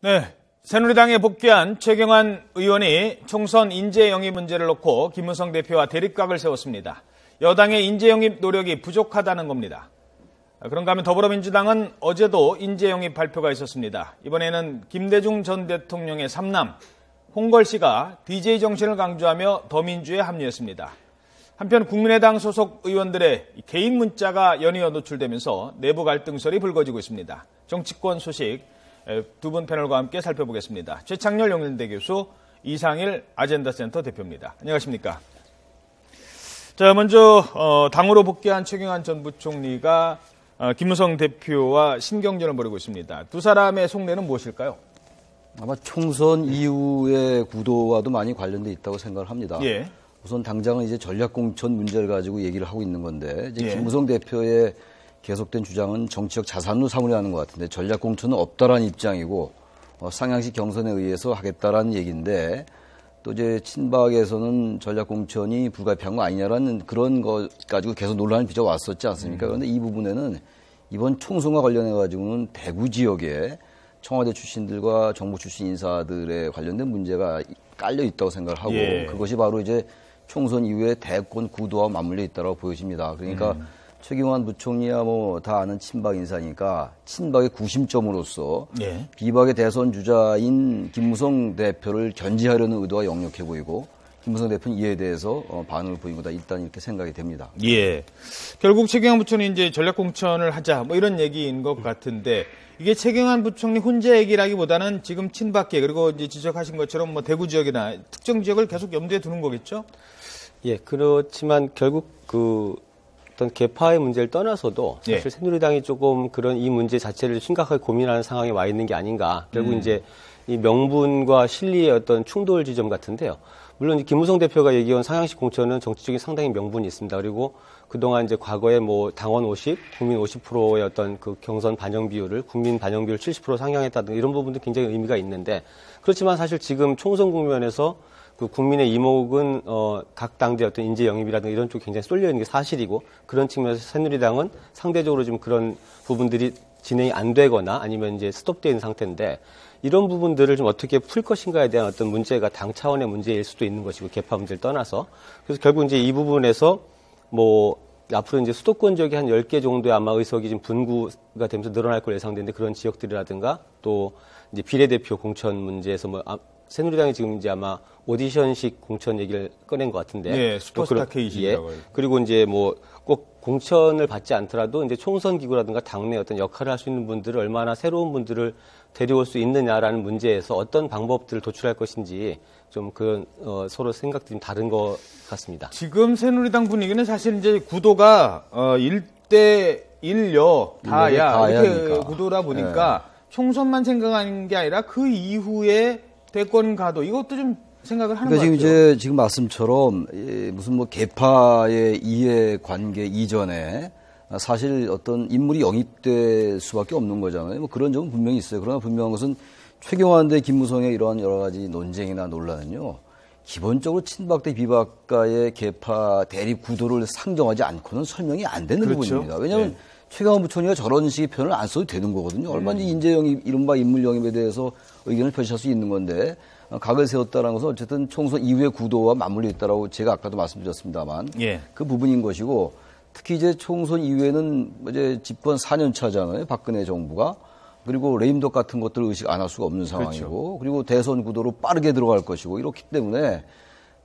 네, 새누리당에 복귀한 최경환 의원이 총선 인재 영입 문제를 놓고 김무성 대표와 대립각을 세웠습니다. 여당의 인재 영입 노력이 부족하다는 겁니다. 그런가 하면 더불어민주당은 어제도 인재 영입 발표가 있었습니다. 이번에는 김대중 전 대통령의 삼남 홍걸 씨가 DJ 정신을 강조하며 더민주에 합류했습니다. 한편 국민의당 소속 의원들의 개인 문자가 연이어 노출되면서 내부 갈등설이 불거지고 있습니다. 정치권 소식 두 분 패널과 함께 살펴보겠습니다. 최창렬 영일대 교수, 이상일 아젠다센터 대표입니다. 안녕하십니까? 자, 먼저 당으로 복귀한 최경환 전 부총리가 김무성 대표와 신경전을 벌이고 있습니다. 두 사람의 속내는 무엇일까요? 아마 총선 이후의 구도와도 많이 관련돼 있다고 생각을 합니다. 예. 우선 당장은 이제 전략공천 문제를 가지고 얘기를 하고 있는 건데 이제 예. 김무성 대표의 계속된 주장은 정치적 자산으로 삼으려는 것 같은데 전략공천은 없다라는 입장이고 상향식 경선에 의해서 하겠다라는 얘기인데 또 이제 친박에서는 전략공천이 불가피한 거 아니냐라는 그런 것 가지고 계속 논란이 빚어왔었지 않습니까? 그런데 이 부분에는 이번 총선과 관련해 가지고는 대구 지역에 청와대 출신들과 정부 출신 인사들에 관련된 문제가 깔려 있다고 생각을 하고 예. 그것이 바로 이제 총선 이후에 대권 구도와 맞물려 있다고 보여집니다. 그러니까 최경환 부총리야 뭐 다 아는 친박 인사니까 친박의 구심점으로서 예. 비박의 대선 주자인 김무성 대표를 견제하려는 의도가 역력해 보이고 김무성 대표는 이에 대해서 반응을 보인 거다. 일단 이렇게 생각이 됩니다. 예. 결국 최경환 부총리 이제 전략공천을 하자 뭐 이런 얘기인 것 같은데 이게 최경환 부총리 혼자 얘기라기보다는 지금 친박계 그리고 이제 지적하신 것처럼 뭐 대구 지역이나 특정 지역을 계속 염두에 두는 거겠죠? 예, 그렇지만 결국 어떤 계파의 문제를 떠나서도 사실 예. 새누리당이 조금 그런 이 문제 자체를 심각하게 고민하는 상황에 와 있는 게 아닌가. 결국 이제 이 명분과 실리의 어떤 충돌 지점 같은데요. 물론 김무성 대표가 얘기한 상향식 공천은 정치적인 상당히 명분이 있습니다. 그리고 그동안 이제 과거에 뭐 당원 50, 국민 50%의 어떤 그 경선 반영 비율을 국민 반영 비율 70% 상향했다든가 이런 부분도 굉장히 의미가 있는데 그렇지만 사실 지금 총선 국면에서 그 국민의 이목은 각 당대 어떤 인재 영입이라든가 이런 쪽에 굉장히 쏠려 있는 게 사실이고 그런 측면에서 새누리당은 상대적으로 좀 그런 부분들이 진행이 안 되거나 아니면 이제 스톱되어 있는 상태인데 이런 부분들을 좀 어떻게 풀 것인가에 대한 어떤 문제가 당 차원의 문제일 수도 있는 것이고 개파 문제를 떠나서 그래서 결국 이제 이 부분에서 뭐 앞으로 이제 수도권 지역이 한 10개 정도의 아마 의석이 좀 분구가 되면서 늘어날 걸 예상되는데 그런 지역들이라든가 또 이제 비례대표 공천 문제에서 뭐 새누리당이 지금 이제 아마 오디션식 공천 얘기를 꺼낸 것 같은데. 예, 슈퍼스타 K식이라고. 예, 그리고 이제 뭐 꼭 공천을 받지 않더라도 이제 총선 기구라든가 당내 어떤 역할을 할 수 있는 분들을 얼마나 새로운 분들을 데려올 수 있느냐라는 문제에서 어떤 방법들을 도출할 것인지 좀 그런 서로 생각들이 좀 다른 것 같습니다. 지금 새누리당 분위기는 사실 이제 구도가 1대 1여 다야 이렇게 구도라 보니까 총선만 생각하는 게 아니라 그 이후에 대권 가도 이것도 좀 생각을 하는 것 같아요. 그러니까 지금 말씀처럼 무슨 뭐 계파의 이해 관계 이전에 사실 어떤 인물이 영입될 수밖에 없는 거잖아요. 뭐 그런 점은 분명히 있어요. 그러나 분명한 것은 최경환 대 김무성의 이러한 여러 가지 논쟁이나 논란은요. 기본적으로 친박 대 비박과의 계파 대립 구도를 상정하지 않고는 설명이 안 되는 그렇죠. 부분입니다. 왜냐하면 최경환 부총리가 저런 식의 표현을 안 써도 되는 거거든요. 얼마든지 인재 영입, 이른바 인물 영입에 대해서 의견을 펼칠 수 있는 건데 각을 세웠다는 것은 어쨌든 총선 이후의 구도와 맞물려 있다라고 제가 아까도 말씀드렸습니다만 예. 그 부분인 것이고 특히 이제 총선 이후에는 이제 집권 4년 차잖아요. 박근혜 정부가. 그리고 레임덕 같은 것들을 의식 안 할 수가 없는 상황이고 그렇죠. 그리고 대선 구도로 빠르게 들어갈 것이고 이렇기 때문에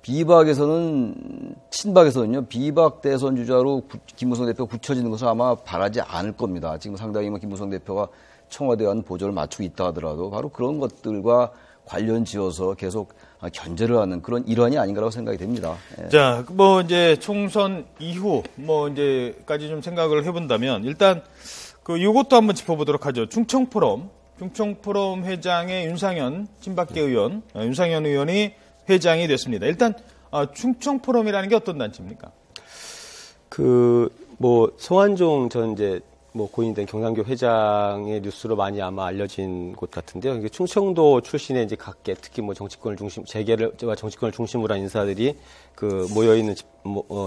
비박에서는 친박에서는요. 비박 대선 주자로 김무성 대표가 굳혀지는 것을 아마 바라지 않을 겁니다. 지금 상당히 김무성 대표가 청와대와 보조를 맞추고 있다 하더라도 바로 그런 것들과 관련 지어서 계속 견제를 하는 그런 일환이 아닌가라고 생각이 됩니다. 예. 자, 뭐 이제 총선 이후 뭐 이제까지 좀 생각을 해본다면 일단 이것도 한번 짚어보도록 하죠. 충청포럼 회장의 윤상현 친박계 의원, 윤상현 의원이 회장이 됐습니다. 일단 충청포럼이라는 게 어떤 단체입니까? 뭐 송환종 전 이제 뭐 고인된 경상교 회장의 뉴스로 많이 아마 알려진 곳 같은데요. 이게 충청도 출신의 이제 각계 특히 뭐 정치권을 재계와 정치권을 중심으로 한 인사들이 모여 있는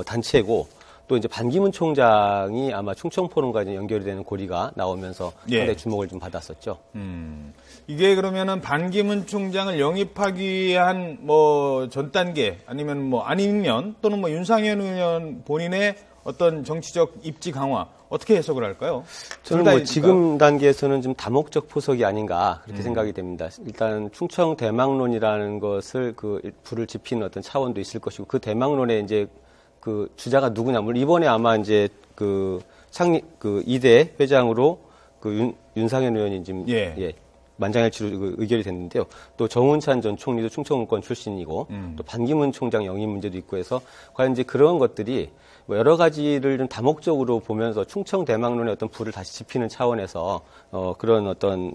단체고 또 이제 반기문 총장이 아마 충청포럼과 이제 연결이 되는 고리가 나오면서 상당히 주목을 좀 받았었죠. 이게 그러면은 반기문 총장을 영입하기 위한 뭐 전 단계 아니면 뭐 아니면 또는 뭐 윤상현 의원 본인의 어떤 정치적 입지 강화 어떻게 해석을 할까요? 저는 뭐 지금 단계에서는 좀 다목적 포석이 아닌가 그렇게 생각이 됩니다. 일단 충청 대망론이라는 것을 그 불을 지피는 어떤 차원도 있을 것이고 그 대망론에 이제 그 주자가 누구냐? 물론 이번에 아마 이제 그 이대 회장으로 그 윤상현 의원이 지금 만장일치로 의결이 됐는데요. 또 정운찬 전 총리도 충청권 출신이고 또 반기문 총장 영입 문제도 있고 해서 과연 이제 그런 것들이 뭐 여러 가지를 좀 다목적으로 보면서 충청 대망론의 어떤 불을 다시 지피는 차원에서 그런 어떤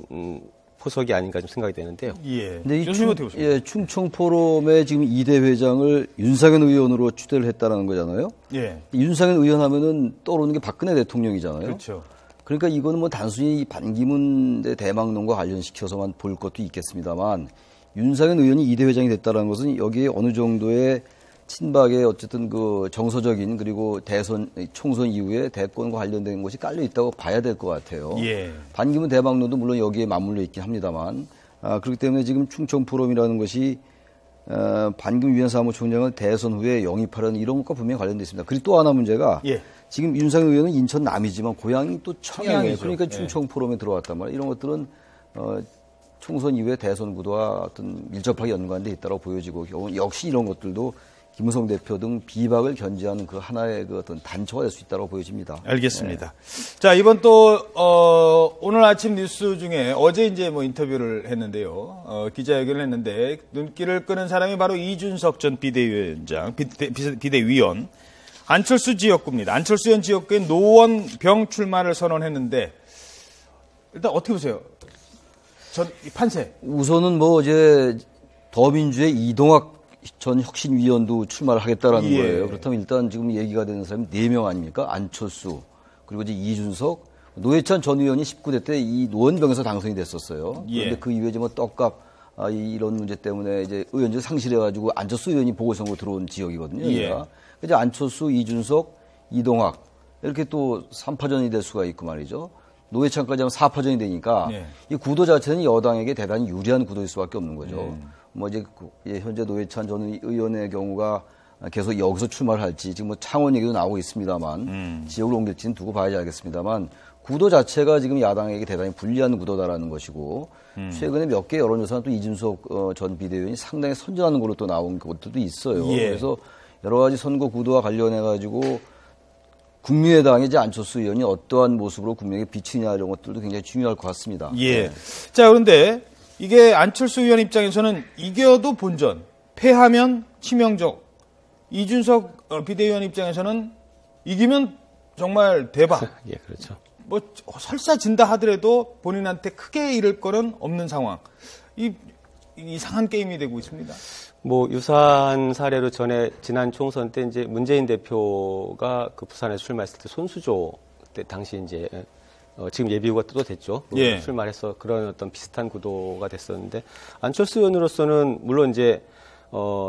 포석이 아닌가 좀 생각이 되는데요. 근데 이 충청 포럼의 지금 이대 회장을 윤상현 의원으로 추대를 했다는 거잖아요. 윤상현 의원 하면은 떠오르는 게 박근혜 대통령이잖아요. 그렇죠. 그러니까 이거는 뭐 단순히 반기문 대망론과 관련시켜서만 볼 것도 있겠습니다만 윤상현 의원이 이대 회장이 됐다는 것은 여기에 어느 정도의 친박의 어쨌든 그 정서적인 그리고 총선 이후에 대권과 관련된 것이 깔려 있다고 봐야 될 것 같아요. 반기문 대망론도 물론 여기에 맞물려 있긴 합니다만 그렇기 때문에 지금 충청 포럼이라는 것이 반기문 유엔 사무총장을 대선 후에 영입하려는 이런 것과 분명히 관련돼 있습니다. 그리고 또 하나 문제가 지금 윤상현 의원은 인천 남이지만 고향이 또 청양이에요. 그러니까 충청 포럼에 들어왔단 말이에요. 이런 것들은 총선 이후에 대선 구도와 어떤 밀접하게 연관돼 있다고 보여지고 역시 이런 것들도 김무성 대표 등 비박을 견지하는 그 하나의 그 어떤 단초가 될 수 있다고 보여집니다. 알겠습니다. 자, 이번 또, 오늘 아침 뉴스 중에 어제 이제 뭐 인터뷰를 했는데요. 기자회견을 했는데 눈길을 끄는 사람이 바로 이준석 전 비대위원장, 비대위원. 안철수 지역구입니다. 안철수 현 지역구에 노원 병 출마를 선언했는데 일단 어떻게 보세요? 이 판세. 우선은 뭐 이제 더민주의 이동학 전 혁신위원도 출마를 하겠다라는 거예요. 그렇다면 일단 지금 얘기가 되는 사람이 4명 아닙니까? 안철수, 그리고 이제 이준석, 노회찬 전 의원이 19대 때 이 노원병에서 당선이 됐었어요. 그런데 그 이후에 이제 뭐 떡값 이런 문제 때문에 이제 의원직 상실해가지고 안철수 의원이 보궐선거 들어온 지역이거든요. 이제 안철수, 이준석, 이동학 이렇게 또 3파전이 될 수가 있고 말이죠. 노회찬까지 하면 4파전이 되니까 이 구도 자체는 여당에게 대단히 유리한 구도일 수밖에 없는 거죠. 뭐 이제 현재 노회찬 전 의원의 경우가 계속 여기서 출마를 할지 지금 뭐 창원 얘기도 나오고 있습니다만 지역을 옮길지는 두고 봐야지 알겠습니다.만 구도 자체가 지금 야당에게 대단히 불리한 구도다라는 것이고 최근에 몇 개 여론조사는 또 이준석 전 비대위원이 상당히 선전하는 걸로 또 나온 것들도 있어요. 그래서 여러 가지 선거 구도와 관련해 가지고 국민의당의 이제 안철수 의원이 어떠한 모습으로 국민에게 비치냐 이런 것들도 굉장히 중요할 것 같습니다. 자, 그런데 이게 안철수 의원 입장에서는 이겨도 본전, 패하면 치명적. 이준석 비대위원 입장에서는 이기면 정말 대박. 그렇죠. 뭐 설사 진다 하더라도 본인한테 크게 잃을 거는 없는 상황. 이상한 게임이 되고 있습니다. 뭐 유사한 사례로 전에 지난 총선 때 이제 문재인 대표가 그 부산에 출마했을 때 손수조 때 당시 이제 지금 예비후보가 또 됐죠. 출마를 해서 그런 어떤 비슷한 구도가 됐었는데 안철수 의원으로서는 물론 이제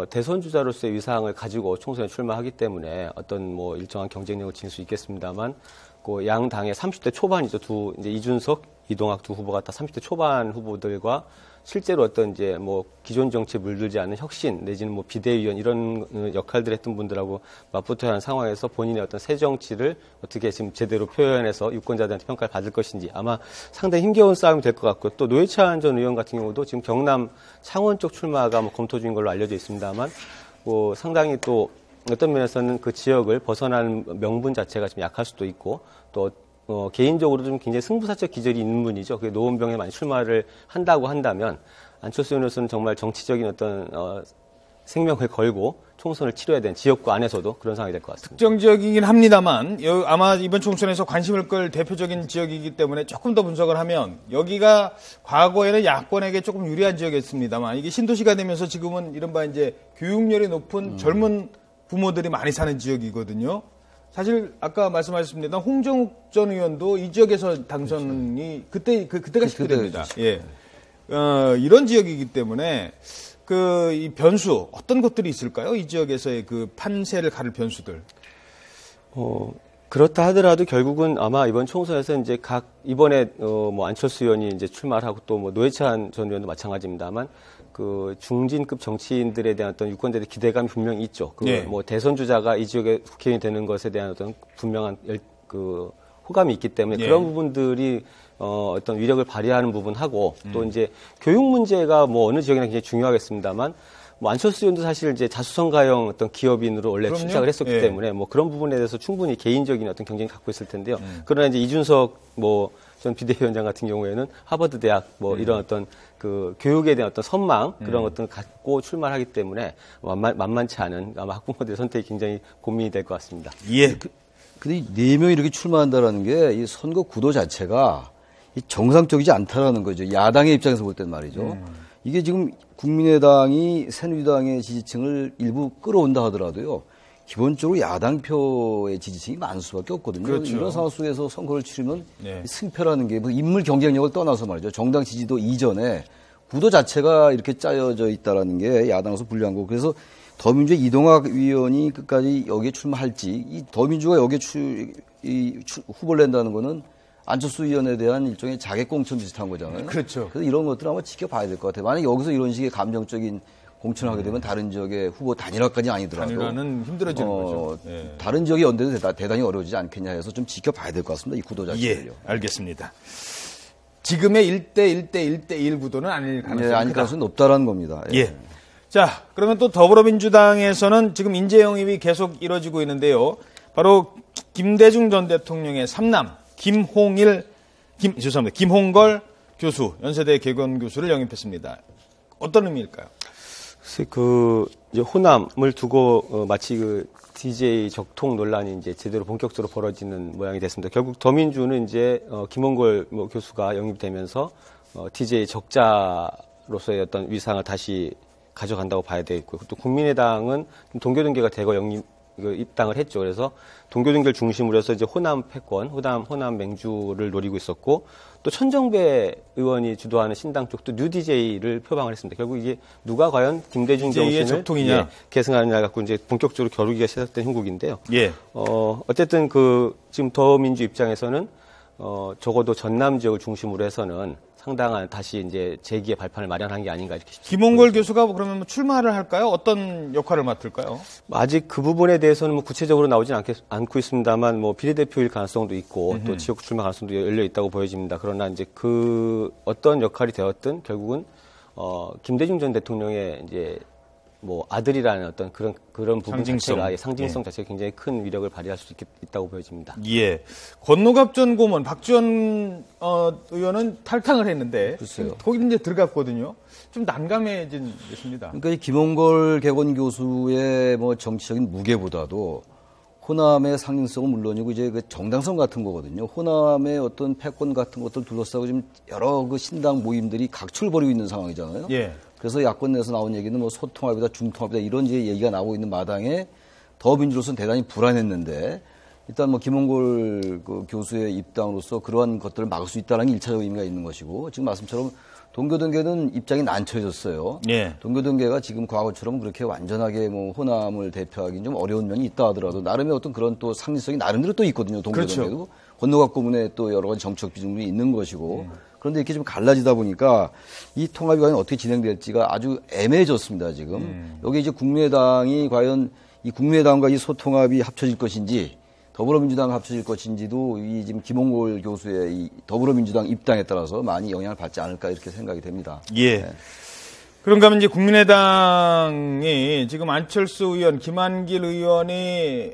대선 주자로서의 위상을 가지고 총선에 출마하기 때문에 어떤 뭐 일정한 경쟁력을 지닐 수 있겠습니다만 그 양 당의 30대 초반이죠. 이제 이준석, 이동학 두 후보가 다 30대 초반 후보들과 실제로 어떤 이제 뭐 기존 정치에 물들지 않는 혁신 내지는 뭐 비대위원 이런 역할들 했던 분들하고 맞붙어야 하는 상황에서 본인의 어떤 새 정치를 어떻게 지금 제대로 표현해서 유권자들한테 평가를 받을 것인지 아마 상당히 힘겨운 싸움이 될 것 같고 또 노회찬 전 의원 같은 경우도 지금 경남 창원 쪽 출마가 뭐 검토 중인 걸로 알려져 있습니다만 뭐 상당히 또 어떤 면에서는 그 지역을 벗어나는 명분 자체가 좀 약할 수도 있고 또 개인적으로 좀 굉장히 승부사적 기질이 있는 분이죠. 그 노원병에 많이 출마를 한다고 한다면 안철수 의원으로서는 정말 정치적인 어떤 생명을 걸고 총선을 치러야 되는 지역구 안에서도 그런 상황이 될 것 같습니다. 특정 지역이긴 합니다만 아마 이번 총선에서 관심을 끌 대표적인 지역이기 때문에 조금 더 분석을 하면 여기가 과거에는 야권에게 조금 유리한 지역이었습니다만 이게 신도시가 되면서 지금은 이른바 이제 교육열이 높은 젊은 부모들이 많이 사는 지역이거든요. 사실 아까 말씀하셨습니다. 홍정욱 전 의원도 이 지역에서 당선이 그때가 19대입니다. 이런 지역이기 때문에 이 변수 어떤 것들이 있을까요? 이 지역에서의 그 판세를 가를 변수들. 그렇다 하더라도 결국은 아마 이번 총선에서 이제 이번에 뭐 안철수 의원이 이제 출마를 하고 또 뭐 노회찬 전 의원도 마찬가지입니다만 그 중진급 정치인들에 대한 어떤 유권자들의 기대감이 분명히 있죠. 뭐 대선 주자가 이 지역의 국회의원이 되는 것에 대한 어떤 분명한 호감이 있기 때문에 그런 부분들이 어떤 위력을 발휘하는 부분하고 또 이제 교육 문제가 뭐 어느 지역이나 굉장히 중요하겠습니다만 뭐 안철수 의원도 사실 이제 자수성가형 어떤 기업인으로 원래 시작을 했었기 때문에 뭐 그런 부분에 대해서 충분히 개인적인 어떤 경쟁이 갖고 있을 텐데요. 그러나 이제 이준석 뭐 전 비대위원장 같은 경우에는 하버드 대학 뭐 이런 어떤 그 교육에 대한 어떤 선망 그런 어떤 갖고 출마를 하기 때문에 만만치 않은 아마 학부모들의 선택이 굉장히 고민이 될 것 같습니다. 예. 근데 4명이 이렇게 출마한다라는 게 이 선거 구도 자체가 정상적이지 않다라는 거죠. 야당의 입장에서 볼 땐 말이죠. 이게 지금 국민의당이 새누리당의 지지층을 일부 끌어온다 하더라도요. 기본적으로 야당표의 지지층이 많을 수밖에 없거든요. 그렇죠. 이런 상황 속에서 선거를 치르면 승패라는 게 뭐 인물 경쟁력을 떠나서 말이죠. 정당 지지도 이전에 구도 자체가 이렇게 짜여져 있다라는 게 야당에서 불리한 거고. 그래서 더민주의 이동학 위원이 끝까지 여기에 출마할지, 이 더민주가 여기에 후보를 낸다는 거는 안철수 의원에 대한 일종의 자객공천 비슷한 거잖아요. 그렇죠. 그래서 이런 것들을 한번 지켜봐야 될 것 같아요. 만약 여기서 이런 식의 감정적인 공천을 하게 되면 다른 지역의 후보 단일화까지는 아니더라도. 단일화는 힘들어지는 거죠. 다른 지역의 연대도 대단히 어려워지지 않겠냐 해서 좀 지켜봐야 될 것 같습니다. 이 구도 자체를요. 알겠습니다. 지금의 1대1 구도는 아닐 가능성이 아닐 가능성이 높다라는 겁니다. 자, 그러면 또 더불어민주당에서는 지금 인재 영입이 계속 이뤄지고 있는데요. 바로 김대중 전 대통령의 삼남 김홍걸 교수, 연세대 개건 교수를 영입했습니다. 어떤 의미일까요? 이제 호남을 두고 마치 DJ 적통 논란이 이제 제대로 본격적으로 벌어지는 모양이 됐습니다. 결국 더민주는 이제 김홍걸 교수가 영입되면서 DJ 적자로서의 어떤 위상을 다시 가져간다고 봐야 되겠고요. 또 국민의당은 동교동계가 대거 입당을 했죠. 그래서 동교동계를 중심으로 해서 이제 호남 패권, 호남 맹주를 노리고 있었고 또 천정배 의원이 주도하는 신당 쪽도 뉴 DJ를 표방을 했습니다. 결국 이게 누가 과연 김대중 정신을 계승하느냐 갖고 이제 본격적으로 겨루기가 시작된 형국인데요. 어쨌든 지금 더민주 입장에서는 적어도 전남 지역을 중심으로 해서는 상당한 다시 이제 재기의 발판을 마련한 게 아닌가 이렇게 싶습니다. 김홍걸 교수가 그러면 출마를 할까요? 어떤 역할을 맡을까요? 아직 그 부분에 대해서는 구체적으로 나오진 않고 있습니다만 비례대표일 가능성도 있고 또 지역 출마 가능성도 열려 있다고 보여집니다. 그러나 이제 어떤 역할이 되었든 결국은 김대중 전 대통령의 이제 아들이라는 어떤 그런 부분 자체가 상징성 자체가 굉장히 큰 위력을 발휘할 수 있다고 보여집니다. 권노갑 전 고문 박지원 의원은 탈당을 했는데 거기 이제 들어갔거든요. 좀 난감해진 것입니다. 그러니까 김홍걸 개건 교수의 정치적인 무게보다도 호남의 상징성은 물론이고 이제 정당성 같은 거거든요. 호남의 어떤 패권 같은 것들 둘러싸고 지금 여러 신당 모임들이 각축을 벌이고 있는 상황이잖아요. 그래서 야권 내에서 나온 얘기는 소통합이다, 중통합이다 이런 얘기가 나오고 있는 마당에 더민주로서는 대단히 불안했는데 일단 김홍걸 교수의 입당으로서 그러한 것들을 막을 수 있다는 게 1차적 의미가 있는 것이고 지금 말씀처럼 동교동계는 입장이 난처해졌어요. 동교동계가 지금 과거처럼 그렇게 완전하게 호남을 대표하기는 좀 어려운 면이 있다 하더라도 나름의 어떤 그런 또 상징성이 나름대로 또 있거든요. 동교동계도. 권노갑 고문에 또 여러 가지 정치적 비중도 있는 것이고 그런데 이렇게 좀 갈라지다 보니까 이 통합이 과연 어떻게 진행될지가 아주 애매해졌습니다, 지금. 여기 이제 국민의당이 과연 이 국민의당과 이 소통합이 합쳐질 것인지 더불어민주당 합쳐질 것인지도 이 지금 김홍걸 교수의 이 더불어민주당 입당에 따라서 많이 영향을 받지 않을까 이렇게 생각이 됩니다. 그런가 하면 이제 국민의당이 지금 안철수 의원, 김한길 의원이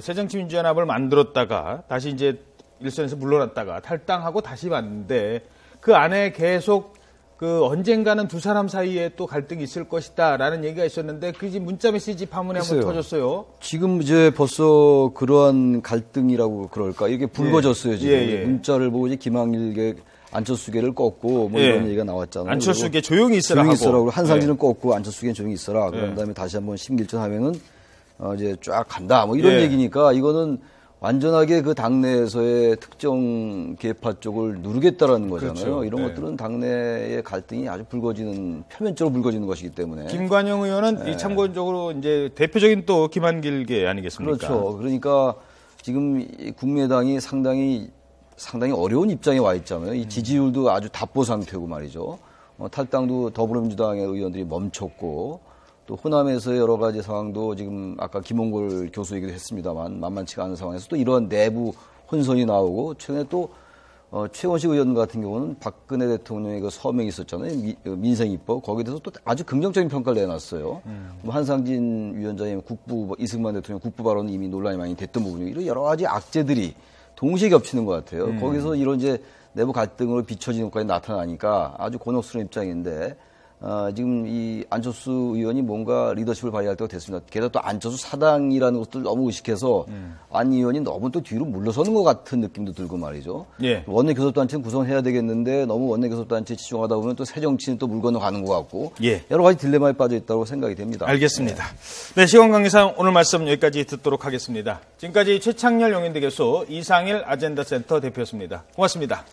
새정치민주연합을 만들었다가 다시 이제 일선에서 물러났다가 탈당하고 다시 왔는데 그 안에 계속 언젠가는 두 사람 사이에 또 갈등이 있을 것이다라는 얘기가 있었는데 그게 문자 메시지 파문에 한번 터졌어요. 지금 이제 벌써 그러한 갈등이라고 그럴까 이게 불거졌어요. 지금 문자를 보고 이제 김한길계 안철수계를 꺾고 이런 얘기가 나왔잖아요. 안철수계 조용히 있으라 하고 한상진은 꺾고 안철수계는 조용히 있어라. 그런 다음에 다시 한번 심길전 하면은 이제 쫙 간다. 이런 얘기니까 이거는 완전하게 그 당내에서의 특정 계파 쪽을 누르겠다라는 거잖아요. 그렇죠. 이런 네. 것들은 당내의 갈등이 아주 표면적으로 불거지는 것이기 때문에. 김관영 의원은 이 참고적으로 이제 대표적인 또 김한길계 아니겠습니까? 그렇죠. 그러니까 지금 이 국민의당이 상당히 어려운 입장에 와 있잖아요. 이 지지율도 아주 답보 상태고 말이죠. 탈당도 더불어민주당의 의원들이 멈췄고 또 호남에서의 여러 가지 상황도 지금 아까 김홍걸 교수 얘기도 했습니다만 만만치가 않은 상황에서 또 이러한 내부 혼선이 나오고 최근에 또 최원식 의원 같은 경우는 박근혜 대통령의 그 서명이 있었잖아요. 민생입법. 거기에 대해서 또 아주 긍정적인 평가를 내놨어요. 한상진 위원장의 이승만 대통령 국부 발언은 이미 논란이 많이 됐던 부분이고 이런 여러 가지 악재들이 동시에 겹치는 것 같아요. 거기서 이런 이제 내부 갈등으로 비춰지는 것까지 나타나니까 아주 곤혹스러운 입장인데 지금 이 안철수 의원이 뭔가 리더십을 발휘할 때가 됐습니다. 게다가 또 안철수 사당이라는 것들 너무 의식해서 안 의원이 너무 또 뒤로 물러서는 것 같은 느낌도 들고 말이죠. 예. 원내 교섭단체는 구성해야 되겠는데 너무 원내 교섭단체에 집중하다 보면 또 새 정치는 또 물 건너가는 것 같고 예. 여러 가지 딜레마에 빠져 있다고 생각이 됩니다. 알겠습니다. 네, 시간 관계상 오늘 말씀 여기까지 듣도록 하겠습니다. 지금까지 최창렬 용인대 교수, 이상일 아젠다센터 대표였습니다. 고맙습니다.